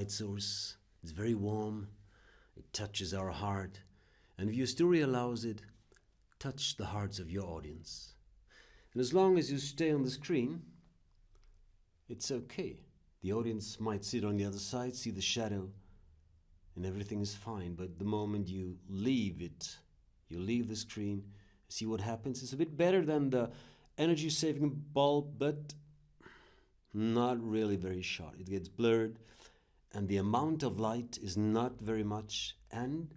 light source. It's very warm. It touches our heart. And if your story allows it, touch the hearts of your audience. And as long as you stay on the screen, it's okay. The audience might sit on the other side, see the shadow, and everything is fine. But the moment you leave it, you leave the screen, see what happens. It's a bit better than the energy-saving bulb, but not really very sharp. It gets blurred, and the amount of light is not very much, and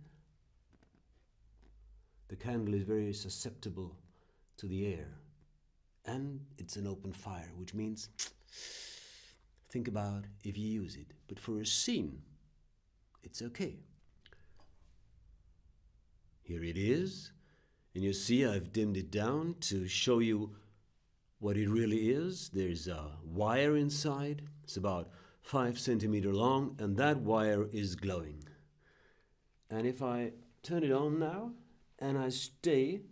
the candle is very susceptible to the air. And it's an open fire, which means think about if you use it. But for a scene, it's okay. Here it is. And you see I've dimmed it down to show you what it really is. There's a wire inside. It's about 5 centimeters long, and that wire is glowing. And if I turn it on now and I stay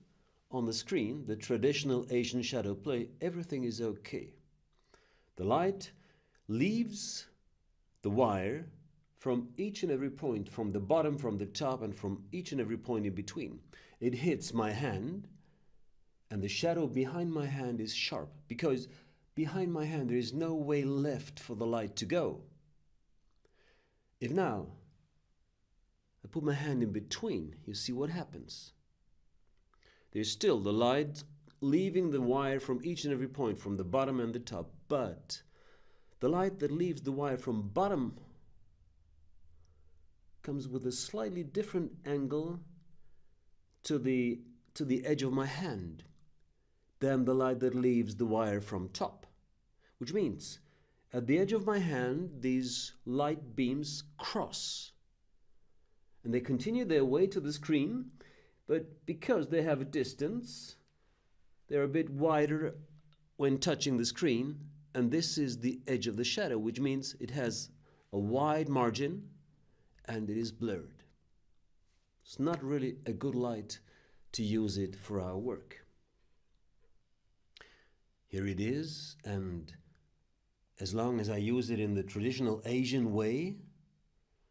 on the screen, the traditional Asian shadow play, everything is okay. The light leaves the wire from each and every point, from the bottom, from the top, and from each and every point in between. It hits my hand, and the shadow behind my hand is sharp, because behind my hand there is no way left for the light to go. If now I put my hand in between, you see what happens. There's still the light leaving the wire from each and every point, from the bottom and the top, but the light that leaves the wire from bottom comes with a slightly different angle to the edge of my hand than the light that leaves the wire from top, which means at the edge of my hand these light beams cross and they continue their way to the screen, but because they have a distance, they're a bit wider when touching the screen, and this is the edge of the shadow, which means it has a wide margin and it is blurred. It's not really a good light to use it for our work. Here it is, and as long as I use it in the traditional Asian way,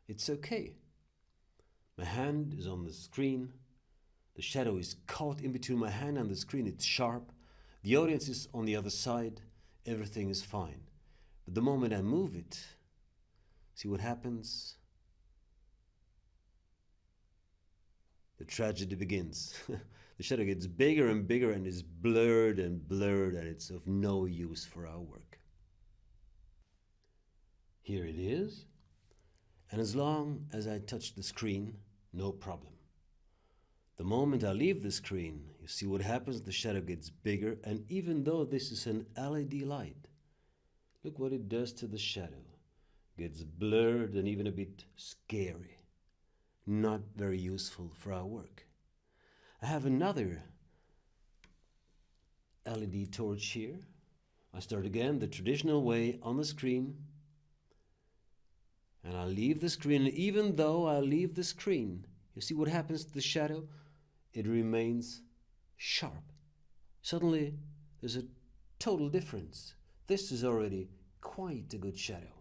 it's okay. My hand is on the screen. The shadow is caught in between my hand and the screen. It's sharp. The audience is on the other side. Everything is fine. But the moment I move it, see what happens? The tragedy begins. The shadow gets bigger and bigger and is blurred, and it's of no use for our work. Here it is. And as long as I touch the screen, no problem. The moment I leave the screen, you see what happens? The shadow gets bigger, and even though this is an LED light, look what it does to the shadow. It gets blurred and even a bit scary. Not very useful for our work. I have another LED torch here. I start again the traditional way on the screen, and I leave the screen. Even though I leave the screen, you see what happens to the shadow? It remains sharp. Suddenly, there's a total difference. This is already quite a good shadow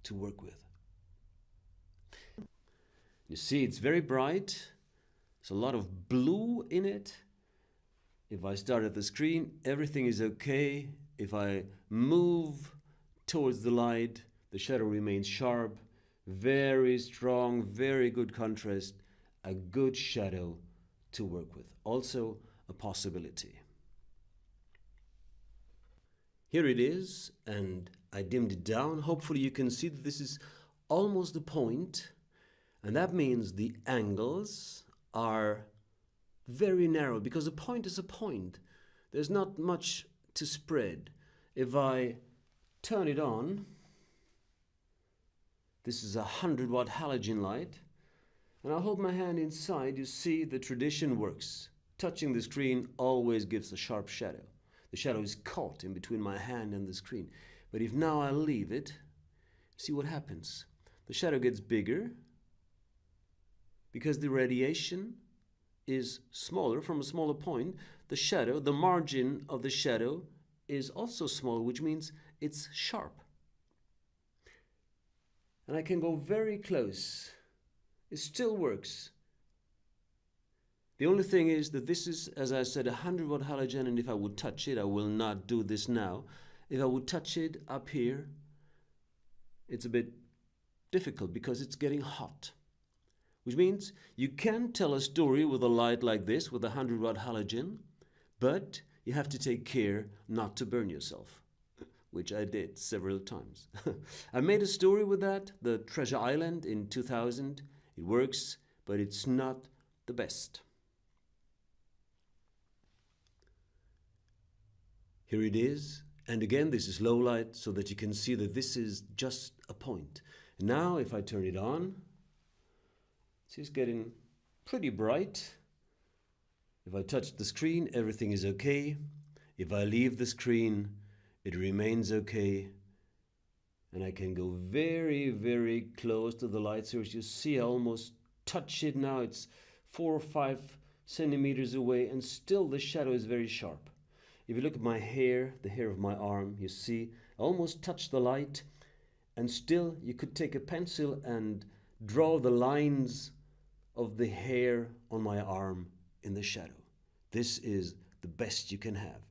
to work with. You see, it's very bright. There's a lot of blue in it. If I start at the screen, everything is okay. If I move towards the light, the shadow remains sharp. Very strong, very good contrast. A good shadow to work with. Also a possibility. Here it is, and I dimmed it down. Hopefully you can see that this is almost the point, and that means the angles are very narrow, because a point is a point. There's not much to spread. If I turn it on, this is a 100-watt halogen light, and I'll hold my hand inside. You see, the tradition works. Touching the screen always gives a sharp shadow. The shadow is caught in between my hand and the screen. But if now I leave it, see what happens. The shadow gets bigger because the radiation is smaller from a smaller point. The shadow, the margin of the shadow is also small, which means it's sharp. And I can go very close. It still works. The only thing is that this is, as I said, 100-watt halogen, and if I would touch it, I will not do this now. If I would touch it up here, it's a bit difficult because it's getting hot. Which means you can tell a story with a light like this, with a 100-watt halogen, but you have to take care not to burn yourself, which I did several times. I made a story with that, the Treasure Island in 2000. It works, but it's not the best. Here it is. And again, this is low light so that you can see that this is just a point. Now, if I turn it on, it's getting pretty bright. If I touch the screen, everything is okay. If I leave the screen, it remains okay. And I can go very, very close to the light source. You see, I almost touch it now. It's 4 or 5 centimeters away, and still the shadow is very sharp. If you look at my hair, the hair of my arm, you see, I almost touch the light, and still you could take a pencil and draw the lines of the hair on my arm in the shadow. This is the best you can have.